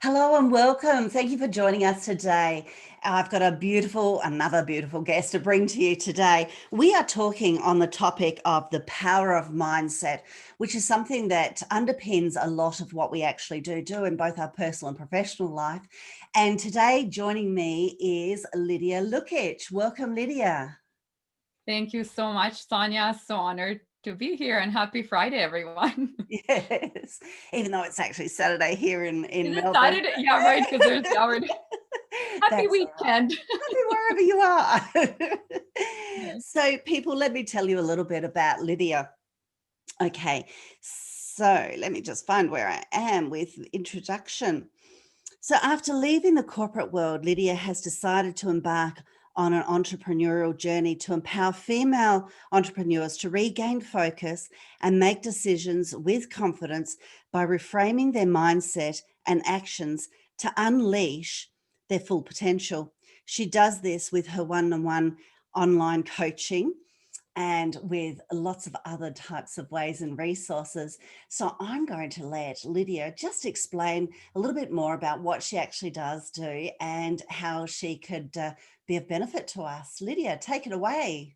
Hello and welcome. Thank you for joining us today. I've got another beautiful guest to bring to you today. We are talking on the topic of the power of mindset, which is something that underpins a lot of what we actually do in both our personal and professional life. And today joining me is Lydia Lukic. Welcome, Lydia. Thank you so much, Sonia. So honored to be here and happy Friday, everyone. Yes, even though it's actually Saturday here in Is it Melbourne. Saturday? Yeah, right, because there's the hour. Happy That's all right. weekend. Happy wherever you are. Yes. So, people, let me tell you a little bit about Lydia. Okay, so let me just find where I am with the introduction. So, after leaving the corporate world, Lydia has decided to embark on an entrepreneurial journey to empower female entrepreneurs to regain focus and make decisions with confidence by reframing their mindset and actions to unleash their full potential. She does this with her one-on-one online coaching and with lots of other types of ways and resources. So I'm going to let Lydia just explain a little bit more about what she actually does do and how she could be of benefit to us. Lydia, take it away.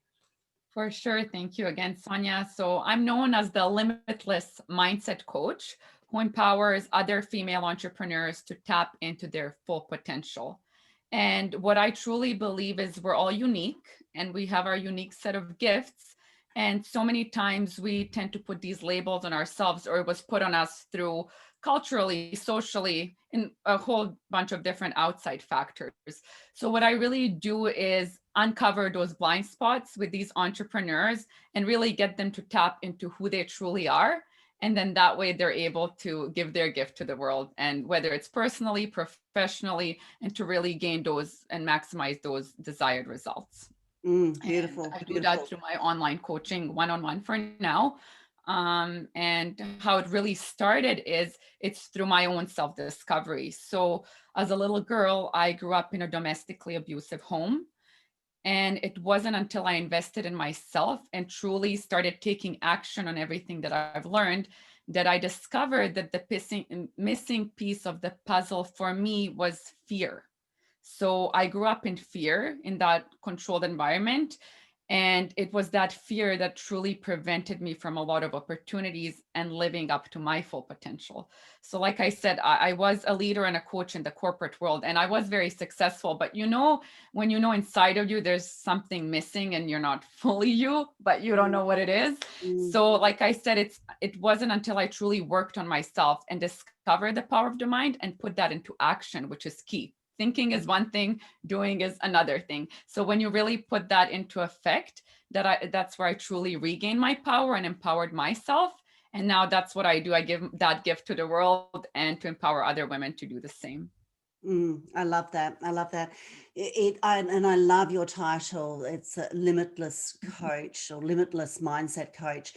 For sure. Thank you again, Sonia. So I'm known as the Limitless Mindset Coach who empowers other female entrepreneurs to tap into their full potential. And what I truly believe is we're all unique and we have our unique set of gifts. And so many times we tend to put these labels on ourselves, or it was put on us through culturally, socially, and a whole bunch of different outside factors. So, what I really do is uncover those blind spots with these entrepreneurs and really get them to tap into who they truly are. And then that way they're able to give their gift to the world, and whether it's personally, professionally, and to really gain those and maximize those desired results. And Beautiful, I do that beautiful. through my online coaching one-on-one for now. And how it really started is it's through my own self-discovery. So as a little girl, I grew up in a domestically abusive home. And it wasn't until I invested in myself and truly started taking action on everything that I've learned that I discovered that the missing piece of the puzzle for me was fear. So I grew up in fear in that controlled environment. And it was that fear that truly prevented me from a lot of opportunities and living up to my full potential. So, like I said, I was a leader and a coach in the corporate world, and I was very successful. But when you know inside of you there's something missing and you're not fully you, but you don't Mm, know what it is. mm, So, like I said, it wasn't until I truly worked on myself and discovered the power of the mind and put that into action, which is key. Thinking is one thing, doing is another thing. So when you really put that into effect, that's where I truly regained my power and empowered myself. And now that's what I do. I give that gift to the world and to empower other women to do the same. I love that. I love that. And I love your title. It's a limitless coach or limitless mindset coach,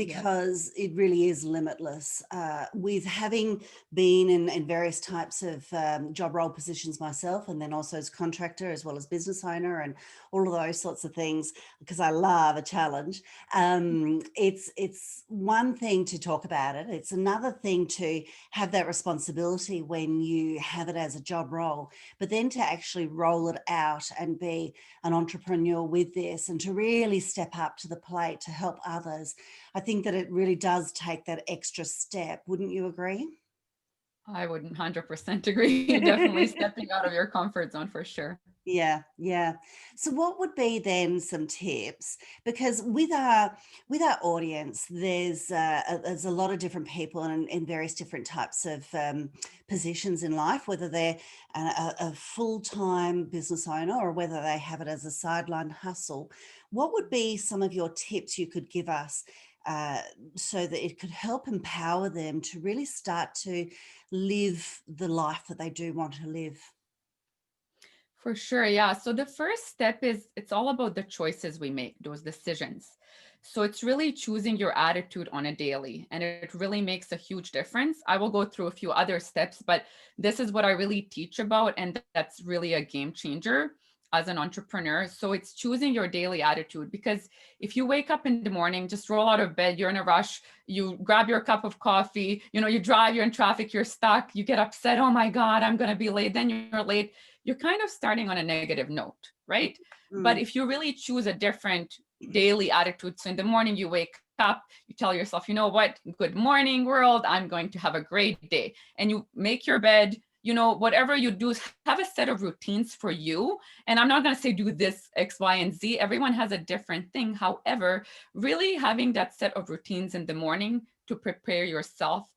Yes. because it really is limitless. With having been in various types of job role positions myself, and then also as contractor as well as business owner and all of those sorts of things, because I love a challenge. It's one thing to talk about it. It's another thing to have that responsibility when you have it as a job role, but then to actually roll it out and be an entrepreneur with this and to really step up to the plate to help others. I think that it really does take that extra step. Wouldn't you agree? I would 100% agree. Definitely stepping out of your comfort zone for sure. Yeah, yeah. So what would be then some tips? Because with our audience, there's a lot of different people in various different types of positions in life, whether they're a full-time business owner or whether they have it as a sideline hustle. What would be some of your tips you could give us uh, so that it could help empower them to really start to live the life that they do want to live? For sure. Yeah. So the first step is it's all about the choices we make, those decisions. So it's really choosing your attitude on a daily, and it really makes a huge difference. I will go through a few other steps, but this is what I really teach about, and that's really a game changer. as an entrepreneur. So it's choosing your daily attitude, because if you wake up in the morning, just roll out of bed, you're in a rush, you grab your cup of coffee, you drive, you're in traffic, you're stuck, you get upset, oh my God, I'm going to be late. Then you're late. You're kind of starting on a negative note, right? But if you really choose a different daily attitude, so in the morning you wake up, you tell yourself, you know what, good morning world, I'm going to have a great day. And you make your bed, whatever you do, have a set of routines for you. And I'm not going to say do this X, Y, and Z. Everyone has a different thing. However, really having that set of routines in the morning to prepare yourself,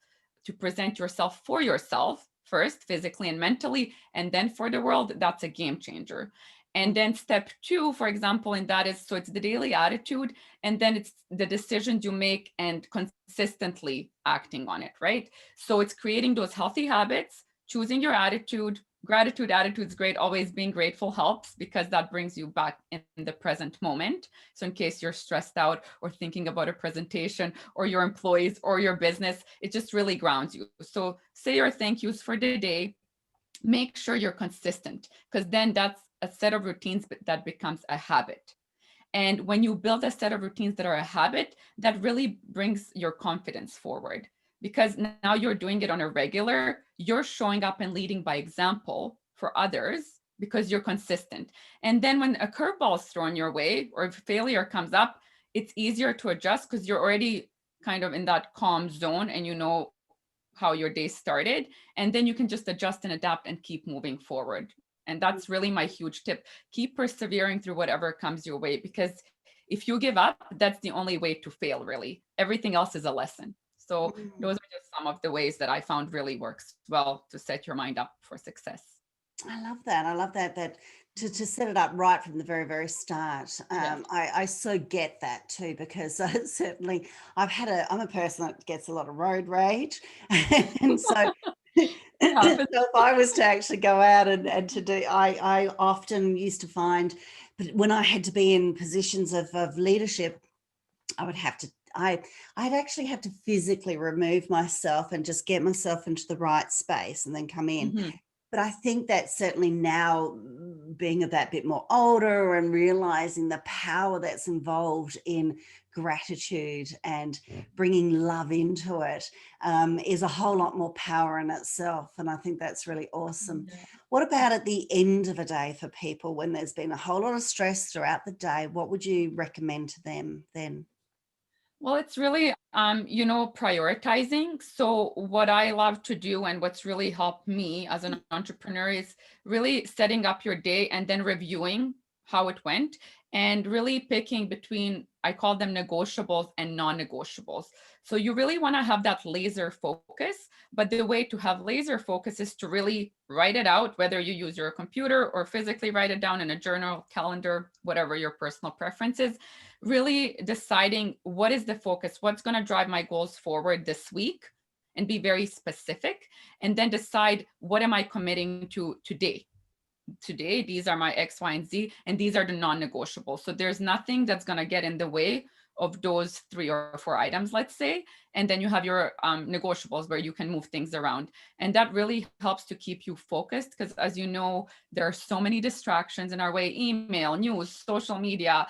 to present yourself for yourself first, physically and mentally, and then for the world, that's a game changer. And then step 2, for example, and that is, so it's the daily attitude, and then it's the decisions you make and consistently acting on it, right? So it's creating those healthy habits, choosing your attitude. Gratitude attitude is great. Always being grateful helps, because that brings you back in the present moment. So in case you're stressed out or thinking about a presentation or your employees or your business, it just really grounds you. So say your thank yous for the day. Make sure you're consistent, because then that's a set of routines that becomes a habit. And when you build a set of routines that are a habit, that really brings your confidence forward, because now you're doing it on a regular, you're showing up and leading by example for others because you're consistent. And then when a curveball is thrown your way or if failure comes up, it's easier to adjust because you're already kind of in that calm zone and you know how your day started. And then you can just adjust and adapt and keep moving forward. And that's really my huge tip. Keep persevering through whatever comes your way, because if you give up, that's the only way to fail, really. Everything else is a lesson. So those are just some of the ways that I found really works well to set your mind up for success. I love that. I love that to set it up right from the very, very start. Yes. I so get that too, because certainly I'm a person that gets a lot of road rage. And so, so It happens. if I was to actually go out and to do, I often used to find, but when I had to be in positions of leadership, I would have to, I'd actually have to physically remove myself and just get myself into the right space and then come in. Mhm. But I think that certainly now, being a that bit more older and realizing the power that's involved in gratitude and bringing love into it, is a whole lot more power in itself. And I think that's really awesome. Yeah. What about at the end of a day for people when there's been a whole lot of stress throughout the day? What would you recommend to them then? Well, it's really, prioritizing. So what I love to do and what's really helped me as an entrepreneur is really setting up your day and then reviewing how it went and really picking between, I call them negotiables and non-negotiables. So you really want to have that laser focus, but the way to have laser focus is to really write it out, whether you use your computer or physically write it down in a journal, calendar, whatever your personal preference is. Really deciding what is the focus, what's going to drive my goals forward this week, and be very specific. And then decide, what am I committing to today? Today, these are my X, Y, and Z, and these are the non-negotiables. So there's nothing that's going to get in the way of those 3 or 4 items, let's say. And then you have your negotiables where you can move things around. And that really helps to keep you focused, because as you know, there are so many distractions in our way: email, news, social media,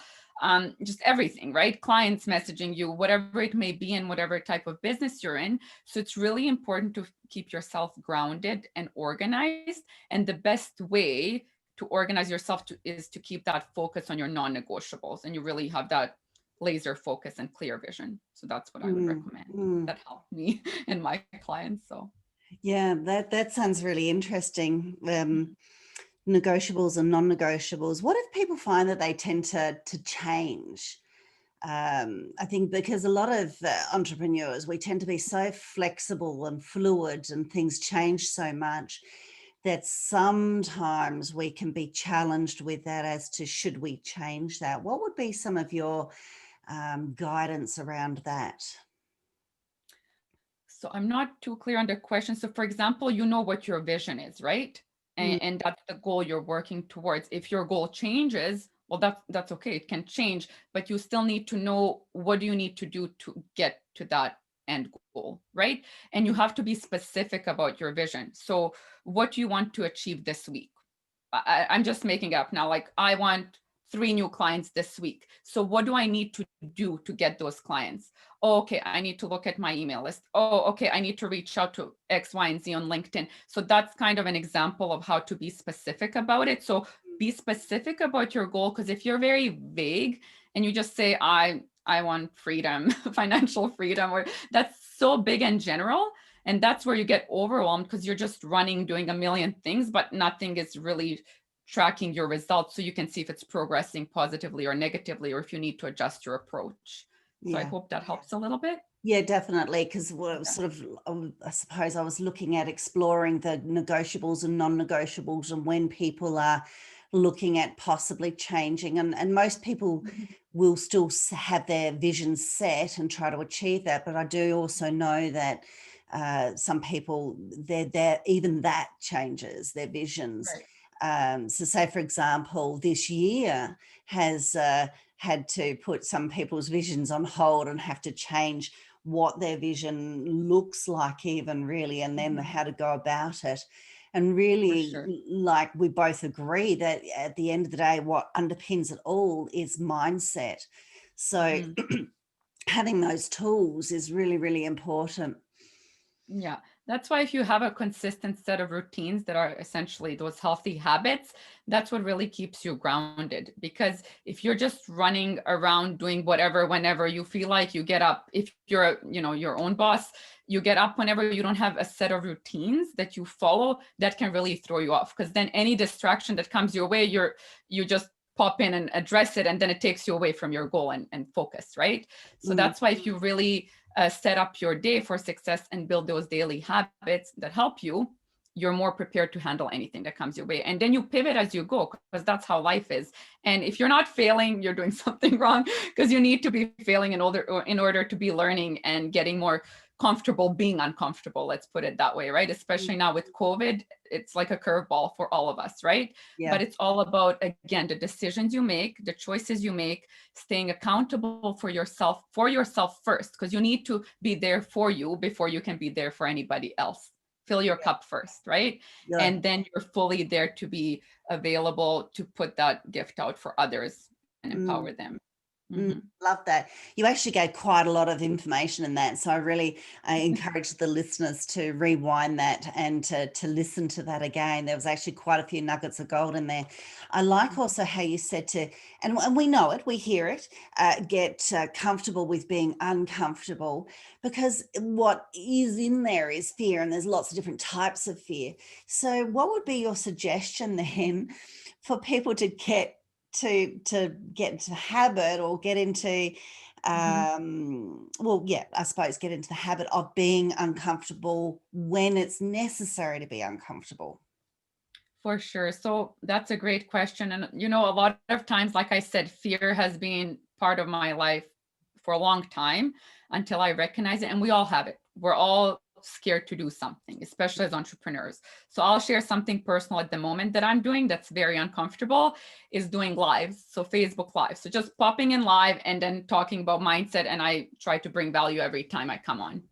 just everything, right? Clients messaging you, whatever it may be, in whatever type of business you're in. So it's really important to keep yourself grounded and organized. And the best way to organize yourself is to keep that focus on your non-negotiables, and you really have that laser focus and clear vision. So that's what I would recommend. That helped me and my clients. So Yeah, that sounds really interesting. Negotiables and non-negotiables. What if people find that they tend to change? I think because a lot of entrepreneurs, we tend to be so flexible and fluid, and things change so much that sometimes we can be challenged with that as to, should we change that? What would be some of your guidance around that? So I'm not too clear on the question. So for example, you know what your vision is, right? Mm, And that's the goal you're working towards. If your goal changes, well, that's okay. It can change, but you still need to know, what do you need to do to get to that end goal, right? And you have to be specific about your vision. So what do you want to achieve this week? I'm just making up now, like I want 3 new clients this week. So what do I need to do to get those clients? Oh, okay, I need to look at my email list. Oh, okay, I need to reach out to X, Y, and Z on LinkedIn. So that's kind of an example of how to be specific about it. So be specific about your goal, because if you're very vague and you just say, I want freedom, financial freedom, or that's so big and general. And that's where you get overwhelmed, because you're just running, doing a million things, but nothing is really tracking your results. So you can see if it's progressing positively or negatively, or if you need to adjust your approach. So I Yeah. hope that helps a little bit. Yeah, definitely. Because we're Yeah. sort of, I suppose I was looking at exploring the negotiables and non-negotiables, and when people are looking at possibly changing, and most people will still have their vision set and try to achieve that. But I do also know that some people, even that changes their visions. Right. So say, for example, this year has had to put some people's visions on hold and have to change what their vision looks like, even really, and then how to go about it. And For really, sure. like we both agree that at the end of the day, what underpins it all is mindset. So Mm. having those tools is really, really important. Yeah, that's why if you have a consistent set of routines that are essentially those healthy habits, that's what really keeps you grounded. Because if you're just running around doing whatever, whenever you feel like, you get up, if you're, your own boss, you get up whenever, you don't have a set of routines that you follow, that can really throw you off. Because then any distraction that comes your way, you just pop in and address it, and then it takes you away from your goal and focus, right? So Mm, that's why if you really set up your day for success and build those daily habits that help you, you're more prepared to handle anything that comes your way. And then you pivot as you go, because that's how life is. And if you're not failing, you're doing something wrong, because you need to be failing in order to be learning and getting more comfortable being uncomfortable. Let's put it that way, right? Especially now with COVID, it's like a curveball for all of us, right? yeah. But it's all about, again, the decisions you make, the choices you make, staying accountable for yourself first, because you need to be there for you before you can be there for anybody else. Fill your cup first, right? Yeah. And then you're fully there to be available to put that gift out for others and Mm. empower them. Mm, Mhm. love that. You actually gave quite a lot of information in that. So I encourage the listeners to rewind that and to listen to that again. There was actually quite a few nuggets of gold in there. I like also how you said and we know it, we hear it, get comfortable with being uncomfortable, because what is in there is fear, and there's lots of different types of fear. So what would be your suggestion then for people to get into habit, or get into Mhm. I suppose get into the habit of being uncomfortable when it's necessary to be uncomfortable? For sure. So that's a great question. And, a lot of times, like I said, fear has been part of my life for a long time until I recognize it. And we all have it. We're all scared to do something, especially as entrepreneurs. So I'll share something personal at the moment that I'm doing that's very uncomfortable, is doing lives. So Facebook lives. So just popping in live and then talking about mindset. And I try to bring value every time I come on.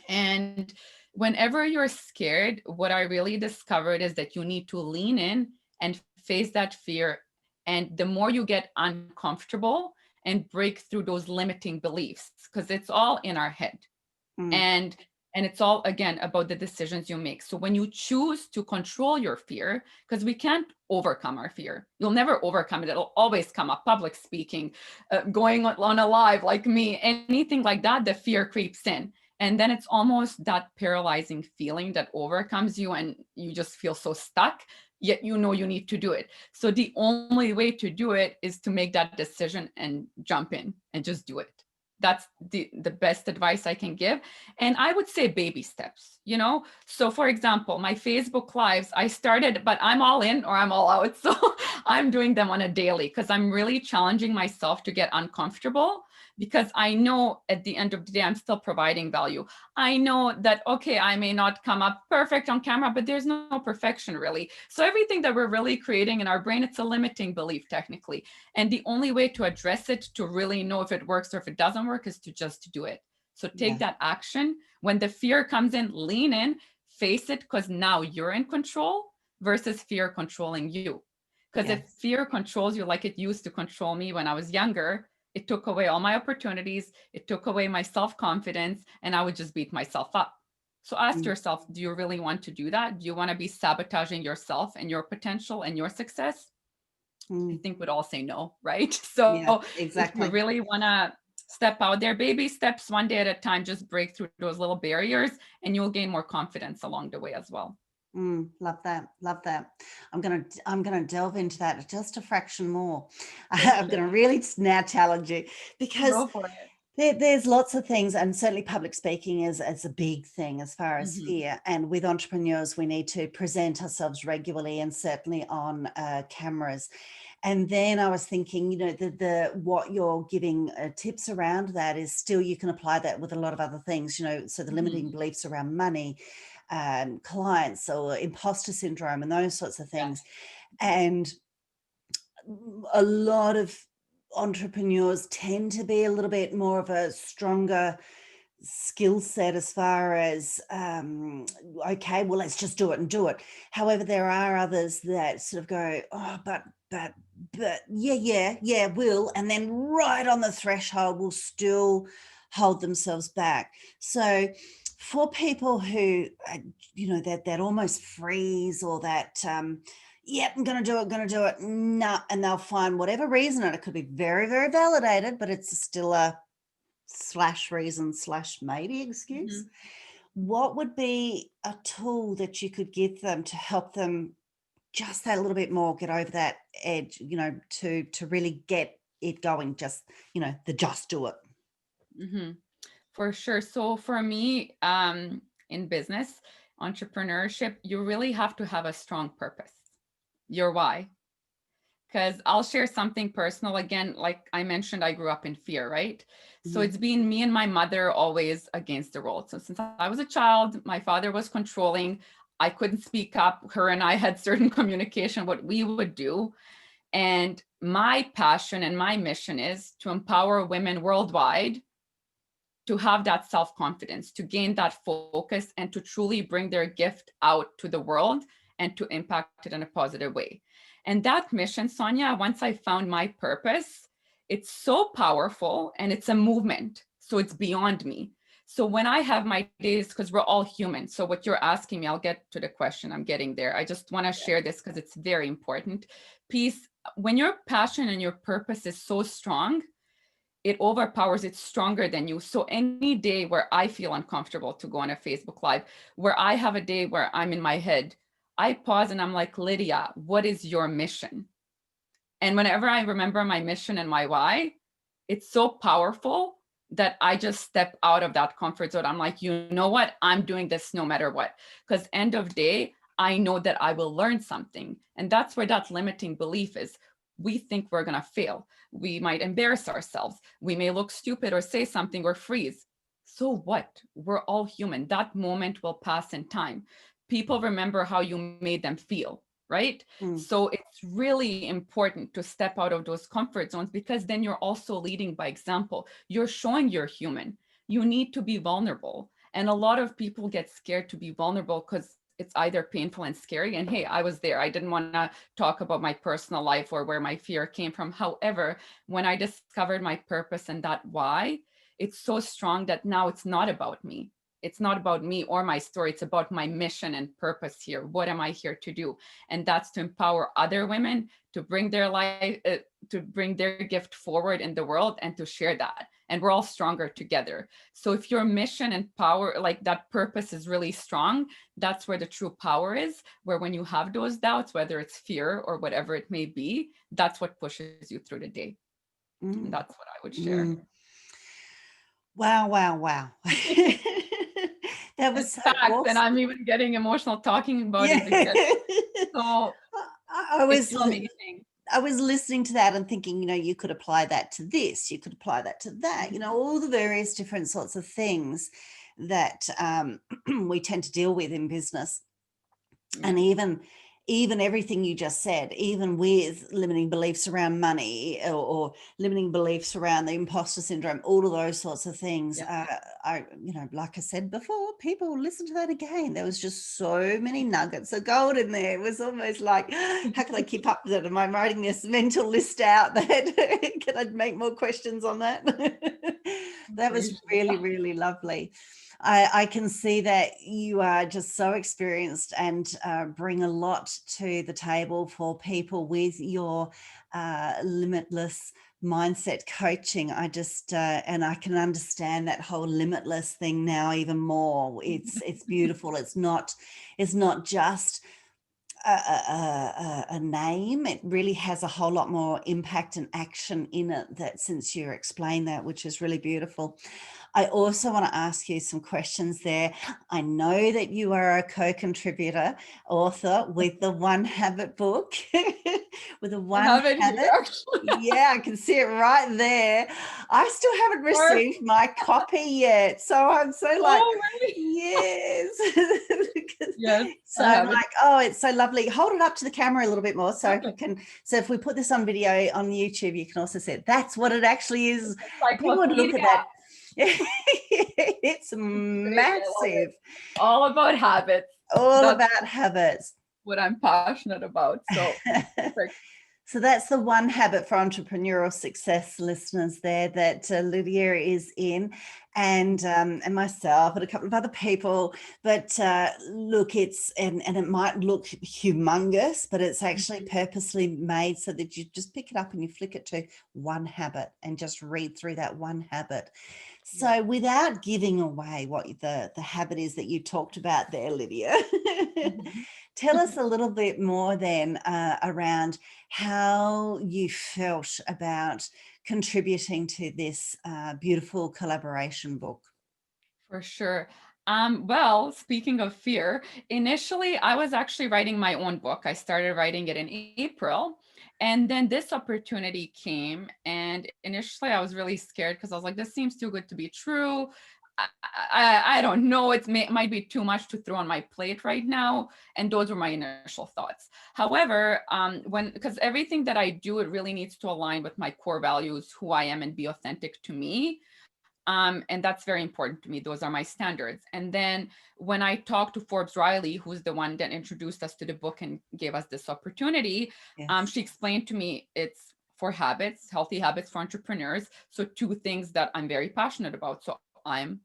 And whenever you're scared, what I really discovered is that you need to lean in and face that fear. And the more you get uncomfortable and break through those limiting beliefs, because it's all in our head. Mm, And it's all, again, about the decisions you make. So when you choose to control your fear, because we can't overcome our fear, you'll never overcome it, it'll always come up. Public speaking, going on a live like me, anything like that, the fear creeps in. And then it's almost that paralyzing feeling that overcomes you, and you just feel so stuck, yet you need to do it. So the only way to do it is to make that decision and jump in and just do it. That's the best advice I can give. And I would say baby steps. So for example, my Facebook lives, I started, but I'm all in or I'm all out. So I'm doing them on a daily, because I'm really challenging myself to get uncomfortable, because I know at the end of the day, I'm still providing value. I know that, okay, I may not come up perfect on camera, but there's no perfection really. So everything that we're really creating in our brain, it's a limiting belief technically. And the only way to address it, to really know if it works or if it doesn't work, is to just do it. So take yeah. that action. When the fear comes in, lean in, face it, because now you're in control. versus fear controlling you. Because if Yes. fear controls you like it used to control me when I was younger, it took away all my opportunities, it took away my self-confidence, and I would just beat myself up. So ask Mm, yourself, do you really want to do that? Do you want to be sabotaging yourself and your potential and your success? I mm. think we'd all say no, right? Yeah, So if you exactly. really want to step out there, baby steps, one day at a time, just break through those little barriers and you'll gain more confidence along the way as well. Love that. Love that. I'm gonna delve into that just a fraction more. I'm Okay, gonna really now challenge you because go for it. there's lots of things, and certainly public speaking is a big thing as far as Hmm. fear. And with entrepreneurs, we need to present ourselves regularly and certainly on cameras. And then I was thinking, the what you're giving tips around that is still you can apply that with a lot of other things, so the Hmm. limiting beliefs around money, clients or imposter syndrome and those sorts of things. Yes. And a lot of entrepreneurs tend to be a little bit more of a stronger skill set as far as okay, well, let's just do it and do it. However, there are others that sort of go, oh, but yeah, will, and then right on the threshold will still hold themselves back. So for people who that almost freeze, or that yep, I'm gonna do it, no, and they'll find whatever reason, and it could be very, very validated, but it's still a slash reason slash maybe excuse. Mhm. What would be a tool that you could give them to help them just that little bit more, get over that edge, to really get it going, just, the just do it. Hmm. For sure. So for me, in business, entrepreneurship, you really have to have a strong purpose, your why. Because I'll share something personal again. Like I mentioned, I grew up in fear, right? So Mhm. it's been me and my mother always against the world. So since I was a child, my father was controlling. I couldn't speak up. Her and I had certain communication, what we would do. And my passion and my mission is to empower women worldwide to have that self confidence, to gain that focus, and to truly bring their gift out to the world and to impact it in a positive way. And that mission, Sonia, once I found my purpose, it's so powerful and it's a movement. So it's beyond me. So when I have my days, because we're all human. So what you're asking me, I'll get to the question. I'm getting there. I just want to share this because it's very important. Peace, when your passion and your purpose is so strong, it overpowers, it's stronger than you. So any day where I feel uncomfortable to go on a Facebook Live, where I have a day where I'm in my head, I pause and I'm like, Lydia, what is your mission? And whenever I remember my mission and my why, it's so powerful that I just step out of that comfort zone. I'm like, you know what? I'm doing this no matter what. Because end of day, I know that I will learn something. And that's where that limiting belief is. We think we're going to fail. We might embarrass ourselves. We may look stupid or say something or freeze. So what? We're all human. That moment will pass in time. People remember how you made them feel, right? Mm, So it's really important to step out of those comfort zones, because then you're also leading by example. You're showing you're human. You need to be vulnerable. And a lot of people get scared to be vulnerable because it's either painful and scary. And hey, I was there. I didn't want to talk about my personal life or where my fear came from. However, when I discovered my purpose and that why, it's so strong that now it's not about me. It's not about me or my story. It's about my mission and purpose here. What am I here to do? And that's to empower other women to bring their life, to bring their gift forward in the world and to share that. And we're all stronger together. So if your mission and power, like that purpose is really strong, that's where the true power is, where when you have those doubts, whether it's fear or whatever it may be, that's what pushes you through the day. And mm, that's what I would share. mm. Wow, wow, wow. That was It's so facts, and awesome. I'm even getting emotional talking about Yeah. it because so I it's was so amazing. I was listening to that and thinking, you could apply that to this, you could apply that to that, Mhm. all the various different sorts of things that we tend to deal with in business. And Yeah. even everything you just said, even with limiting beliefs around money, or limiting beliefs around the imposter syndrome, all of those sorts of things. Yeah. Like I said before, people listen to that again. There was just so many nuggets of gold in there. It was almost like, how can I keep up with it? Am I writing this mental list out that can I make more questions on that? That was really, really lovely. I can see that you are just so experienced and bring a lot to the table for people with your limitless mindset coaching. I just and I can understand that whole limitless thing now even more. It's beautiful. It's not just a name. It really has a whole lot more impact and action in it, that since you explained that, which is really beautiful. I also want to ask you some questions there. I know that you are a co-contributor, author with the One Habit book, with the I One have it here Habit. actually. Yeah, I can see it right there. I still haven't Or- received my copy yet. So I'm so like, oh, really? yes. Yes, So I I'm have it. like, oh, it's so lovely. Hold it up to the camera a little bit more. So Okay. if we put this on video on YouTube, you can also see it. That's what it actually is. People would look at Encyclopedia. that. It's Great. I love it. massive. All about habits. All That's about habits. what I'm passionate about. So perfect. So that's the One Habit for Entrepreneurial Success, listeners, there that Lydia is in, and myself and a couple of other people. But look, and it might look humongous, but it's actually purposely made so that you just pick it up and you flick it to one habit and just read through that one habit. So without giving away what the habit is that you talked about there, Lydia, Mhm. tell us a little bit more then around how you felt about contributing to this beautiful collaboration book. For sure. Well, speaking of fear, initially I was actually writing my own book. I started writing it in April. And then this opportunity came. And initially I was really scared because I was like, this seems too good to be true. I don't know. Might be too much to throw on my plate right now. And those were my initial thoughts. However, because everything that I do, it really needs to align with my core values, who I am, and be authentic to me. And that's very important to me. Those are my standards. And then when I talked to Forbes Riley, who's the one that introduced us to the book and gave us this opportunity, Yes. she explained to me it's for habits, healthy habits for entrepreneurs. So two things that I'm very passionate about. So I'm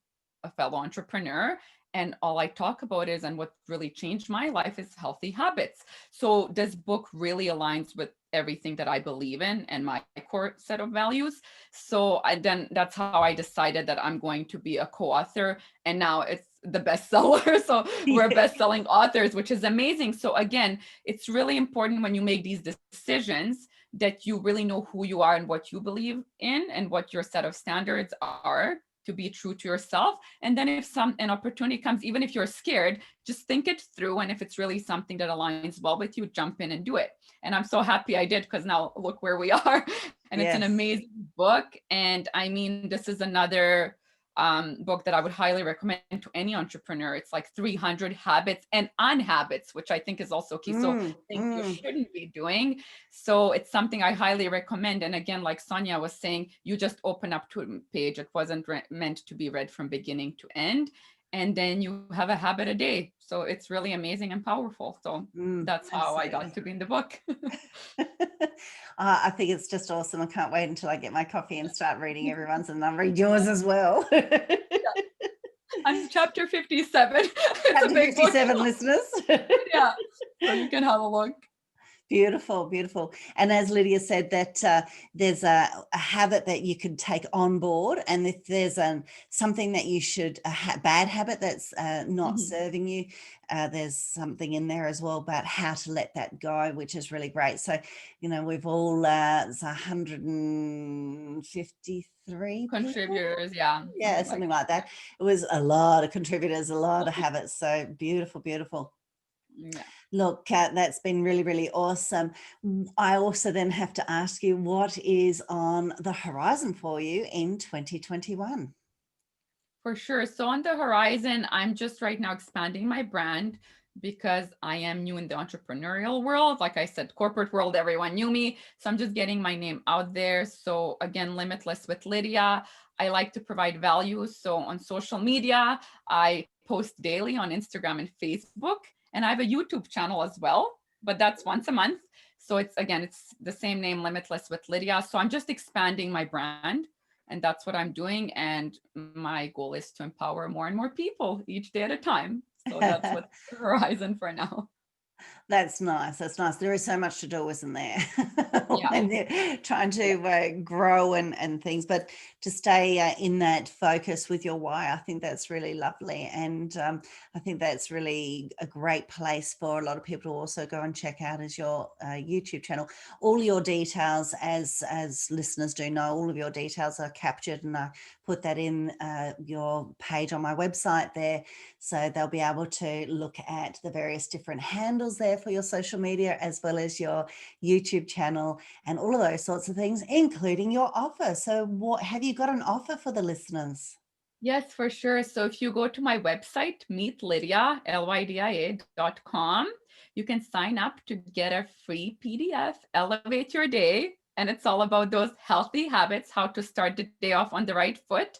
a fellow entrepreneur, and all I talk about is, and what really changed my life is healthy habits. So this book really aligns with everything that I believe in and my core set of values. So then that's how I decided that I'm going to be a co-author, and now it's the bestseller. So we're Yeah. best-selling authors, which is amazing. So again, it's really important when you make these decisions that you really know who you are and what you believe in and what your set of standards are, to be true to yourself. And then if an opportunity comes, even if you're scared, just think it through. And if it's really something that aligns well with you, jump in and do it. And I'm so happy I did, because now look where we are. And it's an Yes. amazing book. And I mean, this is another book that I would highly recommend to any entrepreneur. It's like 300 habits and unhabits, which I think is also key. So things you shouldn't be doing. So it's something I highly recommend. And again, like Sonia was saying, you just open up to a page. It wasn't meant to be read from beginning to end. And then you have a habit a day. So it's really amazing and powerful. So that's how I got Absolutely. to be in the book. I think it's just awesome. I can't wait until I get my coffee and start reading everyone's, and I'll read yours as well. I'm chapter 57. It's a Chapter big book. 57, listeners. Yeah. So you can have a look. Beautiful, beautiful. And as Lydia said, that there's a habit that you could take on board, and if there's something that you should, bad habit that's not serving you, there's something in there as well about how to let that go, which is really great. So, we've all, it's 153 people. Contributors, yeah. Yeah, something like that. It was a lot of contributors, a lot of habits. So beautiful, beautiful. Yeah. Look, that's been really, really awesome. I also then have to ask you, what is on the horizon for you in 2021? For sure. So on the horizon, I'm just right now expanding my brand, because I am new in the entrepreneurial world. Like I said, corporate world, everyone knew me. So I'm just getting my name out there. So again, Limitless with Lydia. I like to provide value. So on social media, I post daily on Instagram and Facebook. And I have a YouTube channel as well, but that's once a month. So it's the same name, Limitless with Lydia. So I'm just expanding my brand. And that's what I'm doing. And my goal is to empower more and more people each day at a time. So that's what's the horizon for now. That's nice. That's nice. There is so much to do, isn't there? Yeah. When they're trying to grow and things, but to stay in that focus with your why, I think that's really lovely. And I think that's really a great place for a lot of people to also go and check out as your YouTube channel. All your details, as listeners do know, all of your details are captured, and I put that in your page on my website there. So they'll be able to look at the various different handles there for your social media, as well as your YouTube channel and all of those sorts of things, including your offer. So what have you got an offer for the listeners? Yes, for sure. So if you go to my website, meetlydia, lydia.com, you can sign up to get a free PDF, Elevate Your Day. And it's all about those healthy habits, how to start the day off on the right foot.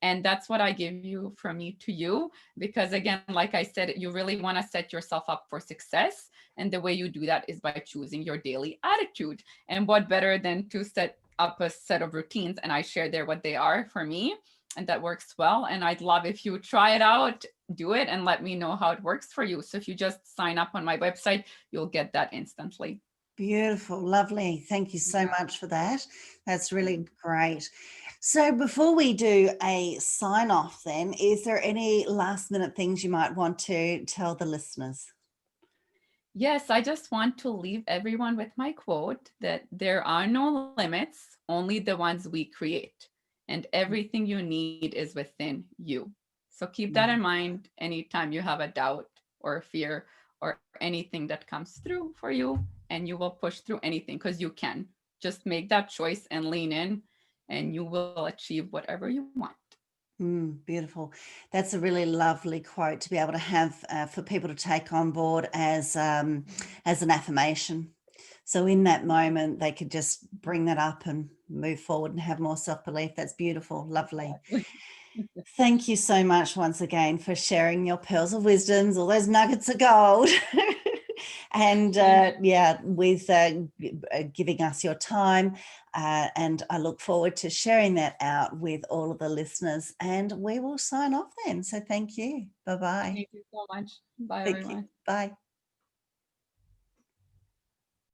And that's what I give you from me to you. Because again, like I said, you really want to set yourself up for success. And the way you do that is by choosing your daily attitude. And what better than to set up a set of routines? And I share there what they are for me, and that works well. And I'd love if you try it out, do it, and let me know how it works for you. So if you just sign up on my website, you'll get that instantly. Beautiful, lovely. Thank you so much for that. That's really great. So before we do a sign off then, is there any last minute things you might want to tell the listeners? Yes, I just want to leave everyone with my quote that there are no limits, only the ones we create. And everything you need is within you. So keep that in mind anytime you have a doubt or a fear or anything that comes through for you, and you will push through anything because you can. Just make that choice and lean in, and you will achieve whatever you want. Beautiful. That's a really lovely quote to be able to have for people to take on board as an affirmation. So in that moment, they could just bring that up and move forward and have more self-belief. That's beautiful. Lovely. Exactly. Thank you so much once again for sharing your pearls of wisdoms, all those nuggets of gold. And with giving us your time. And I look forward to sharing that out with all of the listeners. And we will sign off then. So thank you. Bye-bye. Thank you so much. Bye, Thank you. everyone. Bye.